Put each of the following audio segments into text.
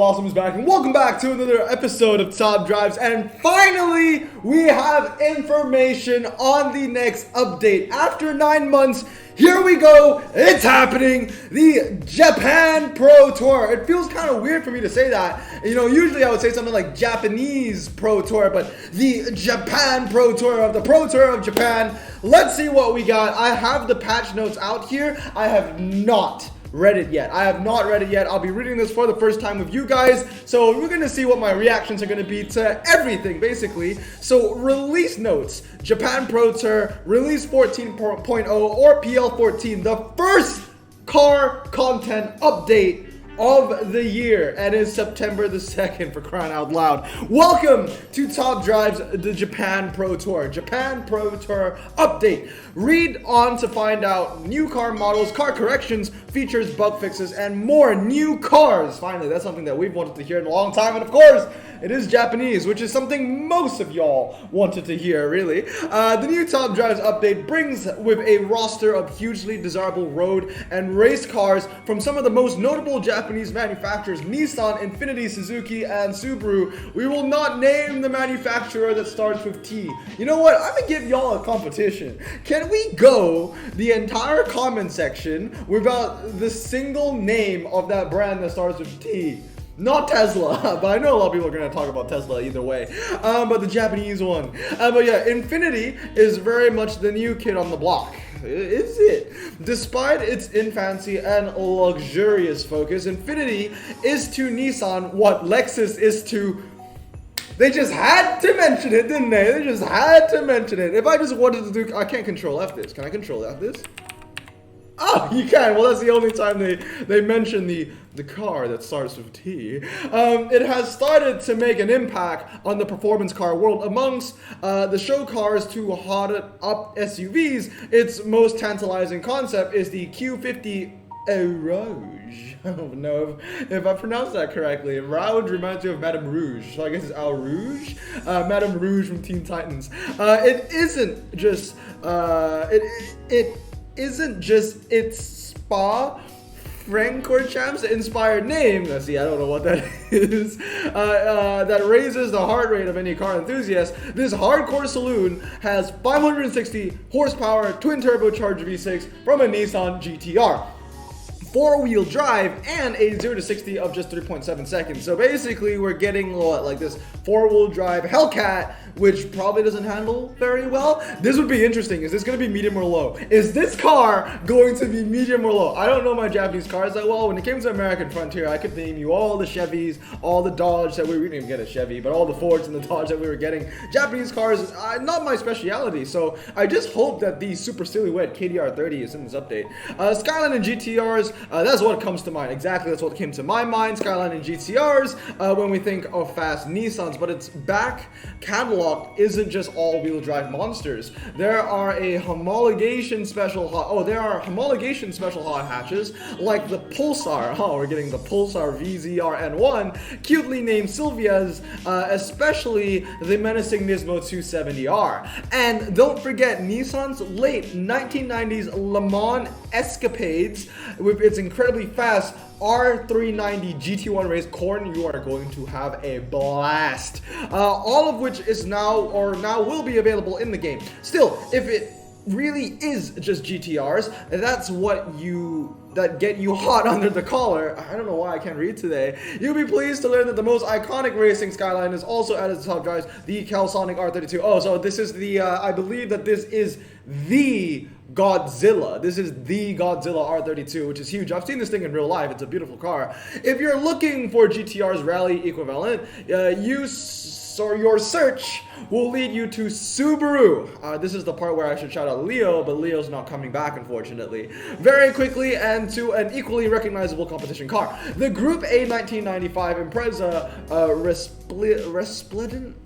Awesome is back, and welcome back to another episode of Top Drives. And finally, we have information on the next update. After 9 months, here we go. It's happening. The Japan Pro Tour. It feels kind of weird for me to say that. You know, usually I would say something like Japanese Pro Tour, but the Japan Pro Tour of the Pro Tour of Japan. Let's see what we got. I have the patch notes out here. I have not read it yet. I'll be reading this for the first time with you guys, so we're gonna see what my reactions are gonna be to everything, basically. So, release notes: Japan Pro Tour, release 14.0 or PL14, the first car content update of the year, and it's September the 2nd, for crying out loud. Welcome to Top Drives, the Japan Pro Tour. Japan Pro Tour update. Read on to find out new car models, car corrections, features, bug fixes, and more new cars. Finally, that's something that we've wanted to hear in a long time, and of course, it is Japanese, which is something most of y'all wanted to hear, really. The new Top Drives update brings with a roster of hugely desirable road and race cars from some of the most notable Japanese manufacturers: Nissan, Infiniti, Suzuki, and Subaru. We will not name the manufacturer that starts with T. You know what? I'm gonna give y'all a competition. Can we go the entire comment section without the single name of that brand that starts with T? Not Tesla, but I know a lot of people are going to talk about Tesla either way, but the Japanese one. But yeah, Infiniti is very much the new kid on the block. Is it? Despite its infancy and luxurious focus, Infiniti is to Nissan what Lexus is to... They just had to mention it, didn't they? They just had to mention it. If I just wanted to do... I can't control F this. Can I control F this? Oh, you can. Well, that's the only time they mention the car that starts with T. It has started to make an impact on the performance car world. Amongst the show cars to hot up SUVs, its most tantalizing concept is the Q50 Rouge. I don't know if I pronounced that correctly. Rouge reminds me of Madame Rouge, so I guess it's Al Rouge. Madame Rouge from Teen Titans. It isn't just its Spa Francorchamps inspired name. See, I don't know what that is. That raises the heart rate of any car enthusiast. This hardcore saloon has 560 horsepower twin turbocharged V6 from a Nissan GTR. 4-wheel drive and a 0 to 60 of just 3.7 seconds. So basically, we're getting what, like this 4-wheel drive Hellcat, which probably doesn't handle very well. This would be interesting. Is this going to be medium or low? Is this car going to be medium or low? I don't know my Japanese cars that well. When it came to American Frontier, I could name you all the Chevys, all the Dodge that we didn't even get a Chevy, but all the Fords and the Dodge that we were getting. Japanese cars, not my speciality. So I just hope that the super silhouette KDR30 is in this update. Skyline and GTRs. That's what comes to mind. Exactly, that's what came to my mind. Skyline and GTRs when we think of fast Nissans, but its back catalog isn't just all-wheel drive monsters. There are homologation special hot hatches like the Pulsar. Oh, we're getting the Pulsar VZR N1, cutely named Sylvia's, especially the menacing Nismo 270R. And don't forget Nissan's late 1990s Le Mans escapades with its incredibly fast R390 GT1 race. Corn, you are going to have a blast. All of which is now will be available in the game. Still, if it really is just GTRs, that get you hot under the collar. I don't know why I can't read today. You'll be pleased to learn that the most iconic racing Skyline is also added to Top Drives, the Celsonic R32. Oh, so this is the, I believe that this is the Godzilla. This is the Godzilla R32, which is huge. I've seen this thing in real life. It's a beautiful car. If you're looking for GTR's rally equivalent, your search will lead you to Subaru. This is the part where I should shout out Leo, but Leo's not coming back, unfortunately. Very quickly, and to an equally recognizable competition car. The Group A 1995 Impreza Resplendent.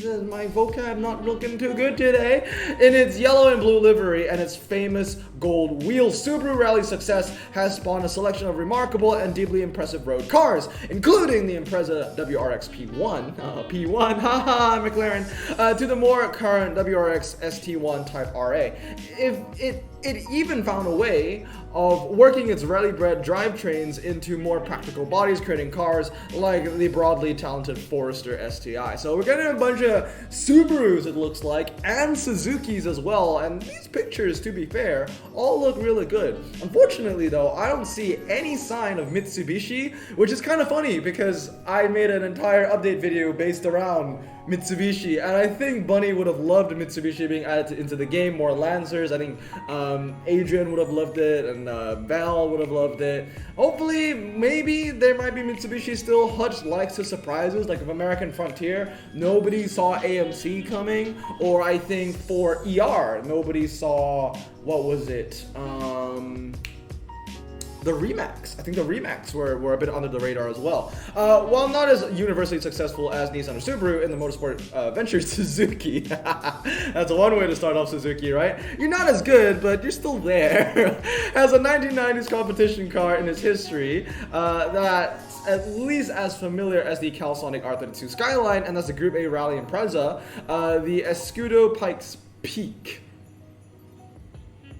Jesus, my vocab not looking too good today. In its yellow and blue livery and its famous gold wheels, Subaru Rally's success has spawned a selection of remarkable and deeply impressive road cars, including the Impreza WRX P1, haha, McLaren, to the more current WRX ST1 Type RA. It even found a way of working its rally-bred drivetrains into more practical bodies, creating cars like the broadly talented Forester STI. So we're getting a bunch of Subarus, it looks like, and Suzukis as well, and these pictures, to be fair, all look really good. Unfortunately though, I don't see any sign of Mitsubishi, which is kind of funny because I made an entire update video based around Mitsubishi, and I think Bunny would have loved Mitsubishi being added into the game. More Lancers, I think Adrian would have loved it, and Val would have loved it. Hopefully, maybe there might be Mitsubishi still. Hutch likes his surprises, like of American Frontier, nobody saw AMC coming, or I think for ER, nobody saw, what was it? The Remax. I think the Remax were a bit under the radar as well. While not as universally successful as Nissan or Subaru in the motorsport venture, Suzuki. That's one way to start off Suzuki, right? You're not as good, but you're still there. Has a 1990s competition car in its history that's at least as familiar as the Calisonic R32 Skyline, and that's the Group A Rally Impreza, the Escudo Pikes Peak.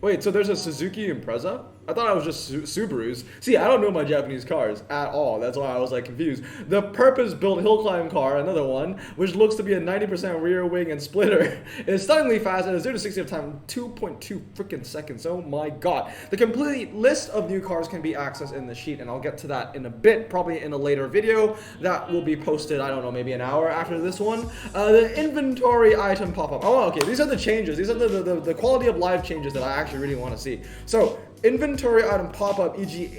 Wait, so there's a Suzuki Impreza? I thought I was just Subarus. See, I don't know my Japanese cars at all. That's why I was like confused. The purpose-built hill climb car, another one, which looks to be a 90% rear wing and splitter, is stunningly fast and a 0 to 60 of time 2.2 freaking seconds. Oh my god. The complete list of new cars can be accessed in the sheet, and I'll get to that in a bit, probably in a later video that will be posted, I don't know, maybe an hour after this one. The inventory item pop-up. Oh, okay. These are the changes. These are the quality of life changes that I actually really want to see. So, inventory item pop-up, e.g.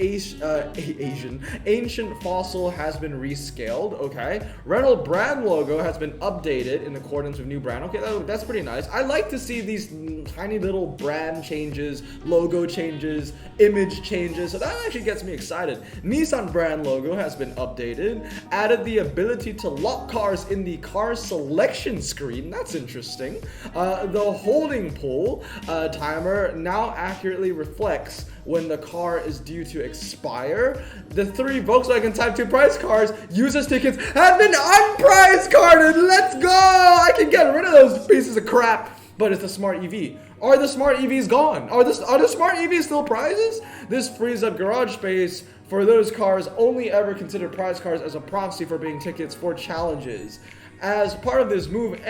Ancient Fossil has been rescaled, okay. Renault brand logo has been updated in accordance with new brand. Okay, that's pretty nice. I like to see these tiny little brand changes, logo changes, image changes, so that actually gets me excited. Nissan brand logo has been updated, added the ability to lock cars in the car selection screen. That's interesting. The holding pull timer now accurately reflects when the car is due to expire. The 3 Volkswagen Type 2 price cars users tickets have been unprice carded. Let's go! I can get rid of those pieces of crap. But it's a smart EV. Are the smart EVs gone? Are the smart EVs still prizes? This frees up garage space for those cars only ever considered prize cars as a proxy for being tickets for challenges. As part of this move,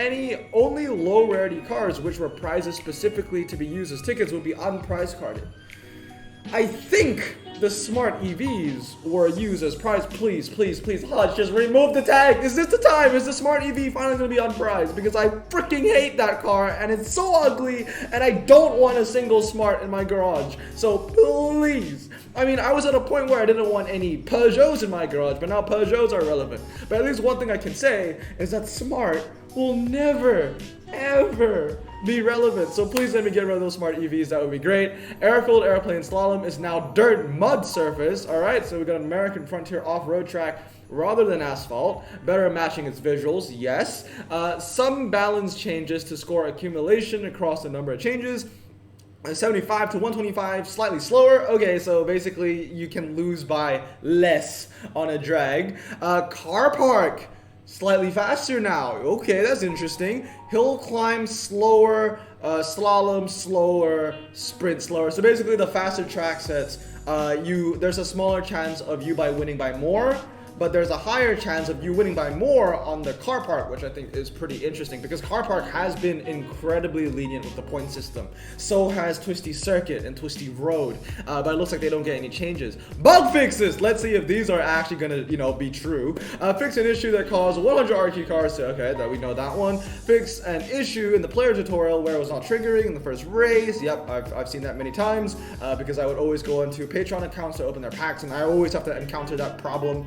only low rarity cars which were prizes specifically to be used as tickets will be unprice carded. I think the smart EVs were used as prize. Please, please, please, Hutch, just remove the tag. Is this the time? Is the smart EV finally going to be on prize? Because I freaking hate that car, and it's so ugly, and I don't want a single smart in my garage. So please. I mean, I was at a point where I didn't want any Peugeots in my garage, but now Peugeots are relevant. But at least one thing I can say is that smart will never, ever be relevant. So please let me get rid of those smart EVs. That would be great. Airfield Airplane Slalom is now dirt mud surface. All right, so we got an American Frontier off-road track rather than asphalt, better matching its visuals, yes. Some balance changes to score accumulation across the number of changes. 75 to 125, slightly slower. Okay, so basically you can lose by less on a drag. Car park, slightly faster now. Okay, that's interesting. Hill climb slower, slalom slower, sprint slower. So basically the faster track sets, there's a smaller chance of you winning by more, but there's a higher chance of you winning by more on the car park, which I think is pretty interesting because car park has been incredibly lenient with the point system. So has Twisty Circuit and Twisty Road, but it looks like they don't get any changes. Bug fixes! Let's see if these are actually gonna, be true. Fix an issue that caused 100 RQ cars to, okay, that we know that one. Fix an issue in the player tutorial where it was not triggering in the first race. Yep, I've seen that many times because I would always go into Patreon accounts to open their packs and I always have to encounter that problem.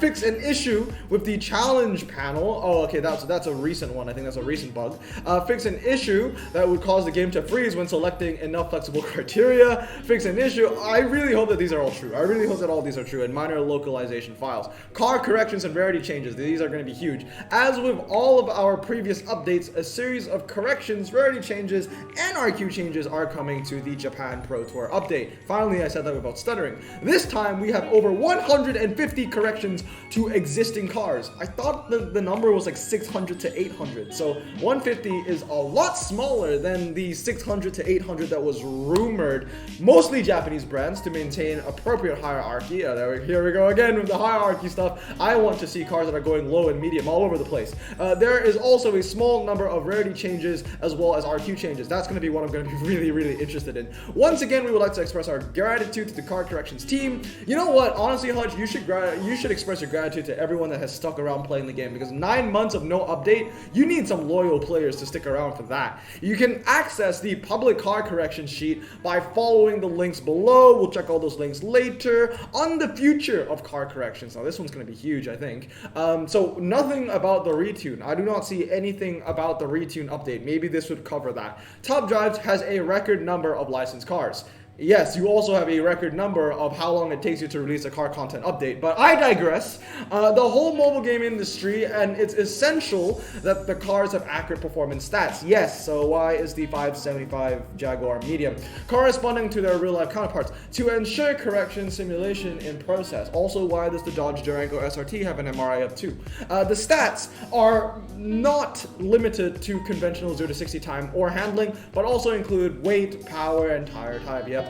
Fix an issue with the challenge panel. Oh, okay, that's a recent one. I think that's a recent bug. Fix an issue that would cause the game to freeze when selecting enough flexible criteria. Fix an issue. I really hope that these are all true. I really hope that all these are true, and minor localization files. Car corrections and rarity changes. These are going to be huge. As with all of our previous updates, a series of corrections, rarity changes, and RQ changes are coming to the Japan Pro Tour update. Finally, I said that without stuttering. This time, we have over 150 corrections to existing cars. I thought the number was like 600 to 800, so 150 is a lot smaller than the 600 to 800 that was rumored. Mostly Japanese brands to maintain appropriate hierarchy. Here we go again with the hierarchy stuff. I want to see cars that are going low and medium all over the place. There is also a small number of rarity changes as well as RQ changes. That's going to be what I'm going to be really interested in. Once again, we would like to express our gratitude to the car corrections team. You know what? Honestly, Hutch, you should express your gratitude to everyone that has stuck around playing the game, because 9 months of no update, you need some loyal players to stick around for that. You can access the public car correction sheet by following the links below. We'll check all those links later on the future of car corrections. Now, this one's going to be huge, I think. So nothing about the retune. I do not see anything about the retune update. Maybe this would cover that. Top Drives has a record number of licensed cars. Yes, you also have a record number of how long it takes you to release a car content update, but I digress. The whole mobile game industry, and it's essential that the cars have accurate performance stats. Yes, so why is the 575 Jaguar medium corresponding to their real-life counterparts? To ensure correction simulation in process. Also, why does the Dodge Durango SRT have an MRI of 2? The stats are not limited to conventional 0 to 60 time or handling, but also include weight, power, and tire type. Yep.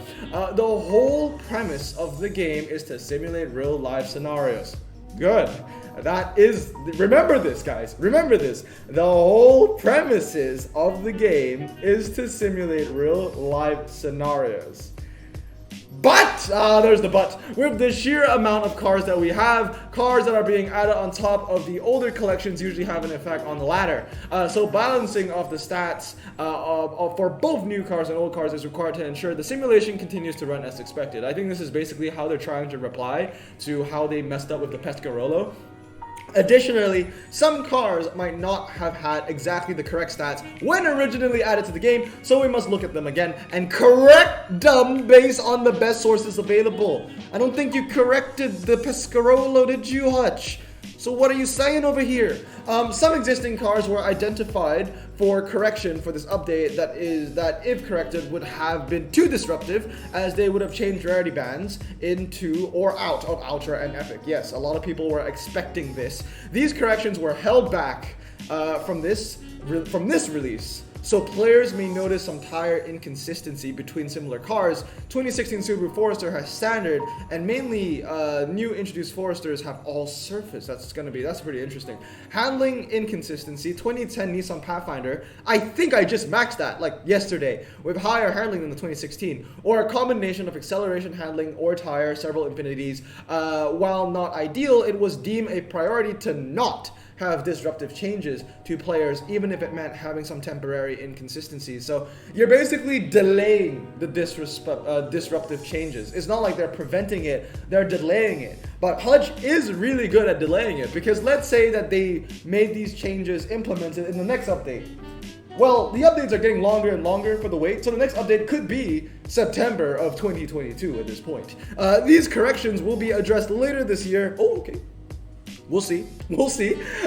The whole premise of the game is to simulate real life scenarios. Good. That is, remember this, guys. Remember this. The whole premises of the game is to simulate real life scenarios. But, there's the but, with the sheer amount of cars that we have, cars that are being added on top of the older collections usually have an effect on the latter. So balancing of the stats for both new cars and old cars is required to ensure the simulation continues to run as expected. I think this is basically how they're trying to reply to how they messed up with the Pescarolo. Additionally, some cars might not have had exactly the correct stats when originally added to the game, so we must look at them again and correct them based on the best sources available. I don't think you corrected the Pescarolo, did you, Hutch? So what are you saying over here? Some existing cars were identified for correction for this update that if corrected would have been too disruptive, as they would have changed rarity bands into or out of Ultra and Epic. Yes, a lot of people were expecting this. These corrections were held back from this release. So players may notice some tire inconsistency between similar cars. 2016 Subaru Forester has standard, and mainly new introduced Foresters have all surface. That's pretty interesting. Handling inconsistency. 2010 Nissan Pathfinder, I think I just maxed that like yesterday, with higher handling than the 2016, or a combination of acceleration, handling, or tire, several infinities. While not ideal, it was deemed a priority to not have disruptive changes to players, even if it meant having some temporary inconsistencies. So you're basically delaying the disruptive changes. It's not like they're preventing it, they're delaying it. But Hutch is really good at delaying it, because let's say that they made these changes implemented in the next update. Well, the updates are getting longer and longer for the wait, so the next update could be September of 2022 at this point. These corrections will be addressed later this year. Oh, okay. We'll see.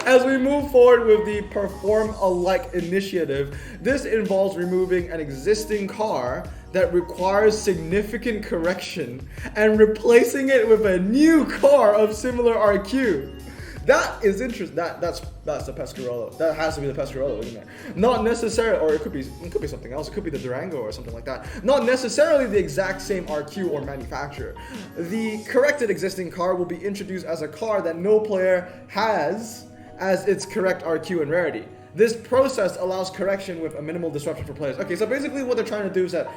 As we move forward with the Perform Alike initiative, this involves removing an existing car that requires significant correction and replacing it with a new car of similar RQ. That is interesting. That's the Pescarolo. That has to be the Pescarolo, isn't it? Not necessarily, or it could be something else. It could be the Durango or something like that. Not necessarily the exact same RQ or manufacturer. The corrected existing car will be introduced as a car that no player has as its correct RQ and rarity. This process allows correction with a minimal disruption for players. Okay, so basically what they're trying to do is that,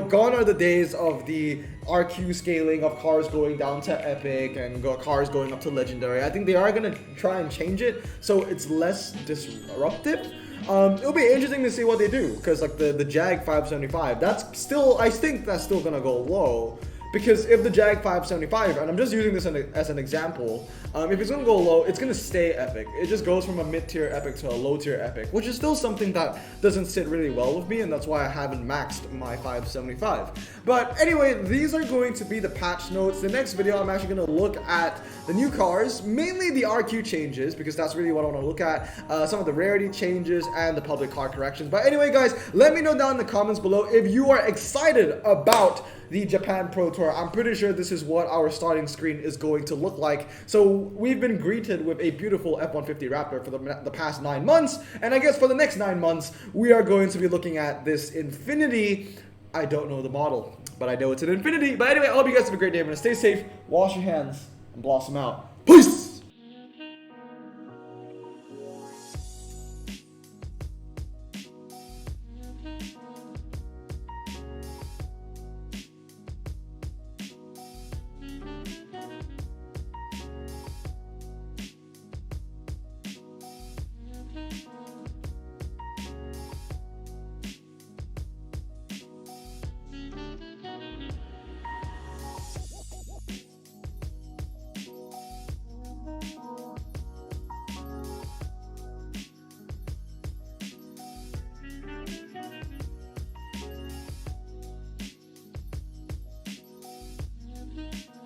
gone are the days of the RQ scaling of cars going down to Epic and cars going up to Legendary. I think they are going to try and change it so it's less disruptive. It'll be interesting to see what they do, because like the Jag 575, I think that's still going to go low. Because if the Jag 575, and I'm just using this as an example, if it's going to go low, it's going to stay epic. It just goes from a mid-tier epic to a low-tier epic, which is still something that doesn't sit really well with me, and that's why I haven't maxed my 575. But anyway, these are going to be the patch notes. The next video, I'm actually going to look at the new cars, mainly the RQ changes, because that's really what I want to look at, some of the rarity changes, and the public car corrections. But anyway, guys, let me know down in the comments below if you are excited about the Japan Pro Tour. I'm pretty sure this is what our starting screen is going to look like. So we've been greeted with a beautiful F-150 Raptor for the past 9 months, and I guess for the next 9 months, we are going to be looking at this Infinity. I don't know the model, but I know it's an Infinity. But anyway, I hope you guys have a great day. I'm going to stay safe, wash your hands, and blossom out. Peace!